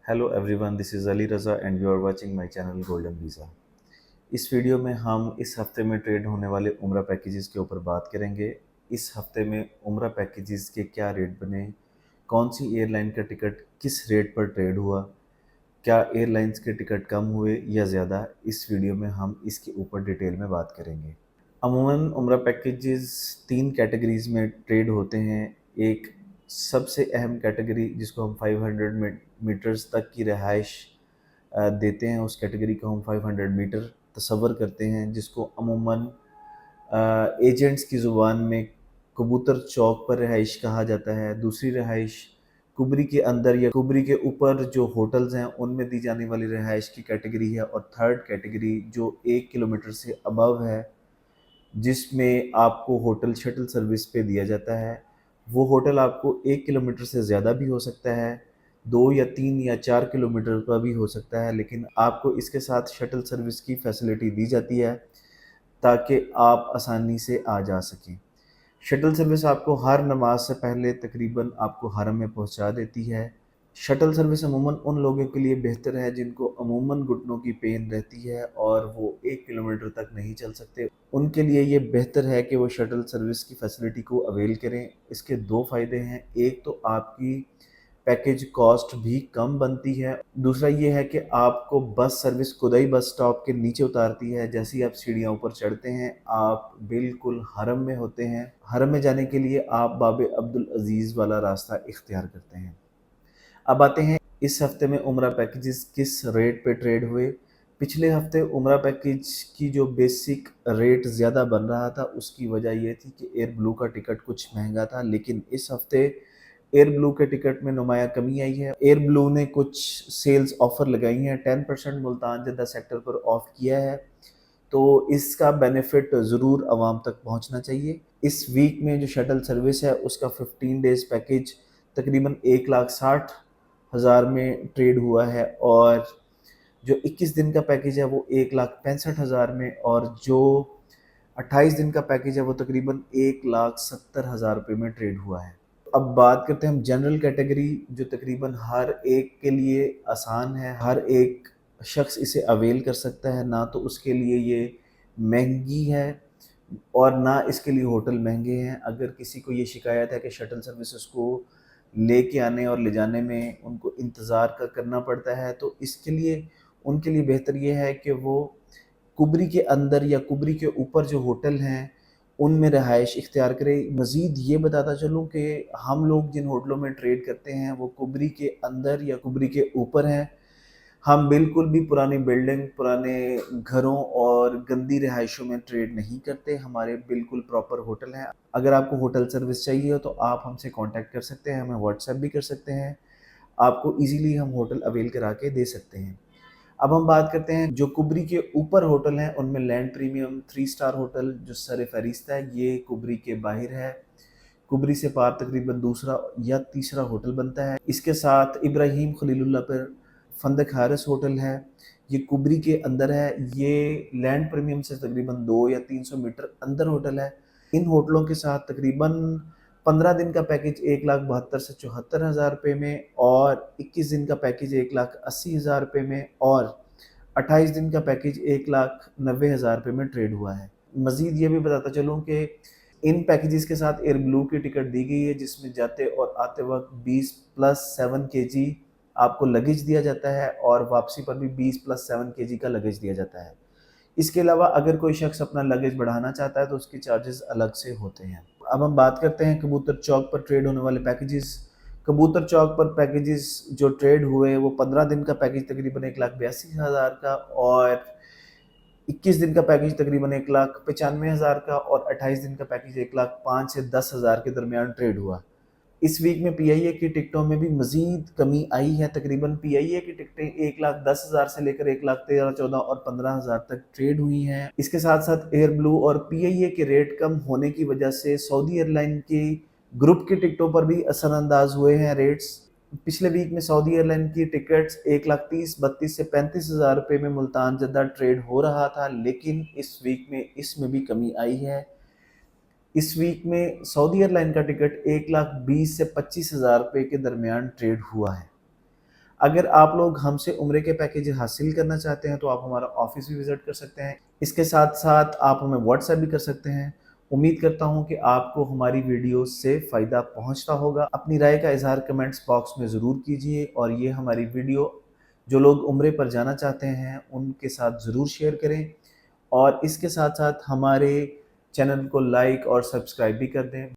Hello everyone, this is Ali Raza and you are watching my channel golden visa. इस video में हम इस हफ्ते में ट्रेड होने वाले उम्रा पैकेजेस के ऊपर बात करेंगे। इस हफ्ते में उम्रा पैकेजेस के क्या रेट बने, कौन सी एयरलाइन का टिकट किस रेट पर ट्रेड हुआ, क्या एयरलाइंस के टिकट कम हुए या ज़्यादा, इस वीडियो में हम इसके ऊपर डिटेल में बात करेंगे। अमूमन उम्रा पैकेजेस 3 कैटेगरीज़ में ट्रेड होते हैं। एक सबसे अहम कैटेगरी जिसको हम 500 मीटर्स तक की रिहाइश देते हैं, उस कैटेगरी को हम 500 मीटर तसव्वुर करते हैं, जिसको अमूमन एजेंट्स की ज़ुबान में कबूतर चौक पर रिहाइश कहा जाता है। दूसरी रिहाइश कुबरी के अंदर या कुबरी के ऊपर जो होटल्स हैं उनमें दी जाने वाली रिहाइश की कैटेगरी है। और थर्ड कैटेगरी जो 1 किलोमीटर से अबव है, जिसमें आपको होटल शटल सर्विस पे दिया जाता है। वो होटल आपको 1 किलोमीटर से ज़्यादा भी हो सकता है, 2 या 3 या 4 किलोमीटर का भी हो सकता है, लेकिन आपको इसके साथ शटल सर्विस की फैसिलिटी दी जाती है ताकि आप आसानी से आ जा सकें। शटल सर्विस आपको हर नमाज से पहले तकरीबन आपको हरम में पहुंचा देती है। शटल सर्विस अमूमन उन लोगों के लिए बेहतर है जिनको अमूमन घुटनों की पेन रहती है और वो 1 किलोमीटर तक नहीं चल सकते। उनके लिए ये बेहतर है कि वो शटल सर्विस की फ़ैसिलिटी को अवेल करें। इसके 2 फ़ायदे हैं, एक तो आपकी पैकेज कॉस्ट भी कम बनती है, दूसरा ये है कि आपको बस सर्विस खुद ही बस स्टॉप के नीचे उतारती है। जैसे ही आप सीढ़ियाँ ऊपर चढ़ते हैं, आप बिल्कुल हरम में होते हैं। हरम में जाने के लिए आप बाब अब्दुल अज़ीज़ वाला रास्ता इख्तियार करते हैं। अब आते हैं इस हफ्ते में उम्रा पैकेजेस किस रेट पे ट्रेड हुए। पिछले हफ्ते उम्रा पैकेज की जो बेसिक रेट ज़्यादा बन रहा था, उसकी वजह ये थी कि एयर ब्लू का टिकट कुछ महंगा था, लेकिन इस हफ्ते एयर ब्लू के टिकट में नुमाया कमी आई है। एयर ब्लू ने कुछ सेल्स ऑफ़र लगाई हैं, 10% मुल्तान जद्दा सेक्टर पर ऑफ किया है, तो इसका बेनिफिट ज़रूर आवाम तक पहुंचना चाहिए। इस वीक में जो शटल सर्विस है उसका 15 डेज़ पैकेज तकरीबन 1,60,000 में ट्रेड हुआ है, और जो 21 दिन का पैकेज है वो 1,65,000 में, और जो 28 दिन का पैकेज है वो तकरीबन 1,70,000 रुपये में ट्रेड हुआ है। अब बात करते हैं हम जनरल कैटेगरी, जो तकरीबन हर एक के लिए आसान है, हर एक शख्स इसे अवेल कर सकता है। ना तो उसके लिए ये महंगी है और ना इसके लिए होटल महंगे हैं। अगर किसी को ये शिकायत है कि शटल सर्विसेज को लेके आने और ले जाने में उनको इंतज़ार करना पड़ता है, तो इसके लिए उनके लिए बेहतर ये है कि वो कुबरी के अंदर या कुबरी के ऊपर जो होटल हैं उनमें रहाइश इख्तियार करें। मज़ीद ये बताता चलूँ कि हम लोग जिन होटलों में ट्रेड करते हैं वो कुबरी के अंदर या कुबरी के ऊपर हैं। हम बिल्कुल भी पुरानी बिल्डिंग, पुराने घरों और गंदी रिहाइशों में ट्रेड नहीं करते। हमारे बिल्कुल प्रॉपर होटल हैं। अगर आपको होटल सर्विस चाहिए हो तो आप हमसे कॉन्टैक्ट कर सकते हैं, हमें व्हाट्सएप भी कर सकते हैं। आपको ईज़िली हम होटल अवेल करा के दे सकते हैं। अब हम बात करते हैं जो कुबरी के ऊपर होटल हैं उनमें लैंड प्रीमियम 3 स्टार होटल जो सर फहरिस्त है, ये कुबरी के बाहर है। कुबरी से पार तकरीबन दूसरा या तीसरा होटल बनता है। इसके साथ इब्राहिम खलीलुल्लाह पर फंदक हारिस होटल है, ये कुबरी के अंदर है। ये लैंड प्रीमियम से तकरीबन 2 या 300 मीटर अंदर होटल है। इन होटलों के साथ तकरीबन 15 दिन का पैकेज 1,72,000 से 74,000 रुपये में, और 21 दिन का पैकेज 1,80,000 रुपये में, और 28 दिन का पैकेज 1,90,000 रुपये में ट्रेड हुआ है। मज़ीद ये भी बताता चलूँ कि इन पैकेजेस के साथ एयर ब्लू की टिकट दी गई है, जिसमें जाते और आते वक्त 20+7 केजी आपको लगेज दिया जाता है, और वापसी पर भी 20+7 केजी का लगेज दिया जाता है। इसके अलावा अगर कोई शख्स अपना लगेज बढ़ाना चाहता है तो उसके चार्जेस अलग से होते हैं। अब हम बात करते हैं कबूतर चौक पर ट्रेड होने वाले पैकेजेस। कबूतर चौक पर पैकेजेस जो ट्रेड हुए वो 15 दिन का पैकेज तकरीबन 1,82,000 का, और 21 दिन का पैकेज तकरीबन 1,95,000 का, और 28 दिन का पैकेज 1,05,000 से 10,000 के दरमियान ट्रेड हुआ। इस वीक में पीआईए की टिकटों में भी मज़ीद कमी आई है। तकरीबन पीआईए की टिकटें 1,10,000 से लेकर 1,13,000, 14 और 15,000 तक ट्रेड हुई हैं। इसके साथ-साथ एयर ब्लू और पीआईए के रेट कम होने की वजह से सऊदी एयरलाइन की ग्रुप की टिकटों पर भी असरअंदाज हुए हैं रेट्स। पिछले वीक में सऊदी एयरलाइन की टिकट्स 1,30,000, 32 से 35,000 रुपये में मुल्तान जद्दा ट्रेड हो रहा था, लेकिन इस वीक में इसमें भी कमी आई है। इस वीक में सऊदी एयरलाइन का टिकट 1,20,000 से 25,000 रुपये के दरमियान ट्रेड हुआ है। اگر آپ لوگ ہم سے عمرے کے پیکیج حاصل کرنا چاہتے ہیں تو آپ ہمارا آفس بھی وزٹ کر سکتے ہیں، اس کے ساتھ ساتھ آپ ہمیں واٹس ایپ بھی کر سکتے ہیں۔ امید کرتا ہوں کہ آپ کو ہماری ویڈیو سے فائدہ پہنچتا ہوگا۔ اپنی رائے کا اظہار کمنٹس باکس میں ضرور کیجئے، اور یہ ہماری ویڈیو جو لوگ عمرے پر جانا چاہتے ہیں ان کے ساتھ ضرور شیئر کریں، اور اس کے ساتھ ساتھ ہمارے چینل کو لائک اور سبسکرائب بھی کر دیں۔